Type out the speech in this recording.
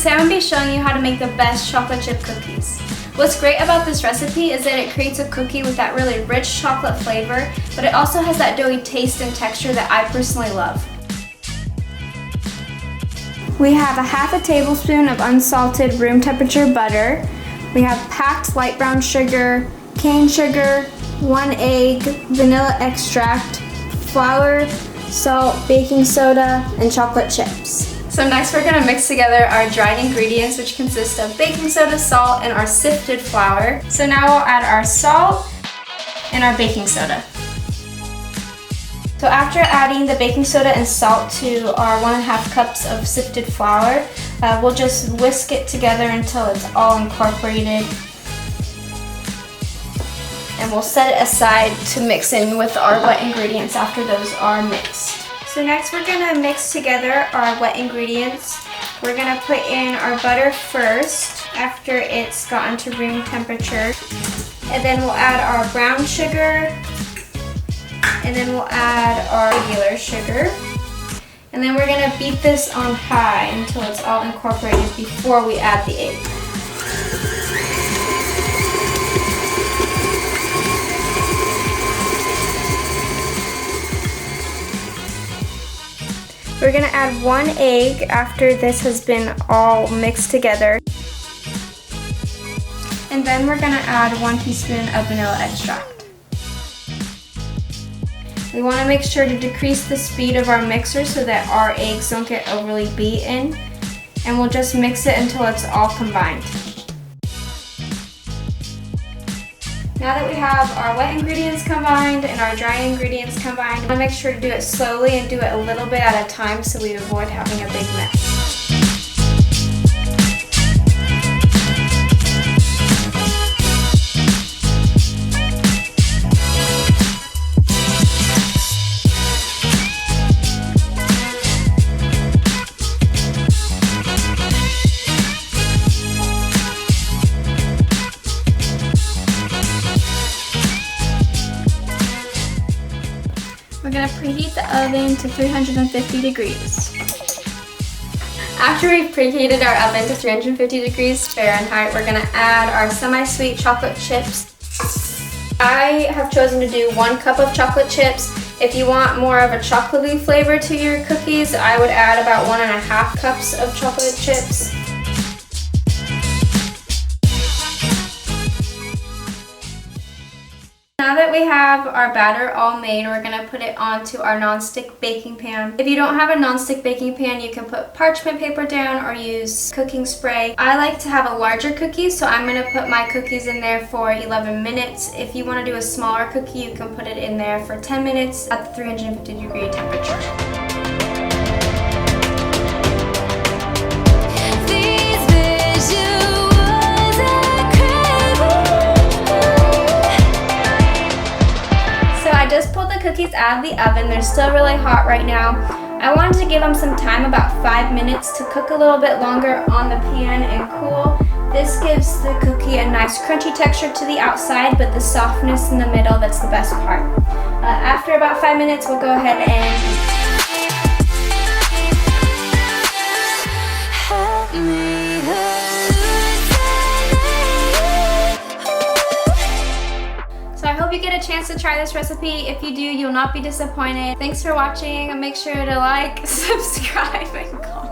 today I'm going to be showing you how to make the best chocolate chip cookies. What's great about this recipe is that it creates a cookie with that really rich chocolate flavor, but it also has that doughy taste and texture that I personally love. We have a half a tablespoon of unsalted room temperature butter. We have packed light brown sugar, cane sugar, 1 egg, vanilla extract, flour, salt, baking soda, and chocolate chips. So next we're going to mix together our dried ingredients, which consist of baking soda, salt, and our sifted flour. So now we'll add our salt and our baking soda. So after adding the baking soda and salt to our 1.5 cups of sifted flour, we'll just whisk it together until it's all incorporated. And we'll set it aside to mix in with our wet ingredients after those are mixed. So next we're going to mix together our wet ingredients. We're going to put in our butter first after it's gotten to room temperature. And then we'll add our brown sugar. And then we'll add our regular sugar. And then we're going to beat this on high until it's all incorporated before we add the egg. We're going to add 1 egg after this has been all mixed together. And then we're going to add 1 teaspoon of vanilla extract. We want to make sure to decrease the speed of our mixer so that our eggs don't get overly beaten. And we'll just mix it until it's all combined. Now that we have our wet ingredients combined and our dry ingredients combined, we want to make sure to do it slowly and do it a little bit at a time so we avoid having a big mess. We're going to preheat the oven to 350 degrees. After we've preheated our oven to 350 degrees Fahrenheit, we're going to add our semi-sweet chocolate chips. I have chosen to do 1 cup of chocolate chips. If you want more of a chocolatey flavor to your cookies, I would add about 1.5 cups of chocolate chips. Now that we have our batter all made, we're going to put it onto our non-stick baking pan. If you don't have a non-stick baking pan, you can put parchment paper down or use cooking spray. I like to have a larger cookie, so I'm going to put my cookies in there for 11 minutes. If you want to do a smaller cookie, you can put it in there for 10 minutes at the 350 degree temperature. I just pulled the cookies out of the oven. They're still really hot right now. I wanted to give them some time, about 5 minutes, to cook a little bit longer on the pan and cool. This gives the cookie a nice crunchy texture to the outside, but the softness in the middle, that's the best part. After about 5 minutes, we'll go ahead and I hope you get a chance to try this recipe. If you do, you'll not be disappointed. Thanks for watching. Make sure to like, subscribe, and comment.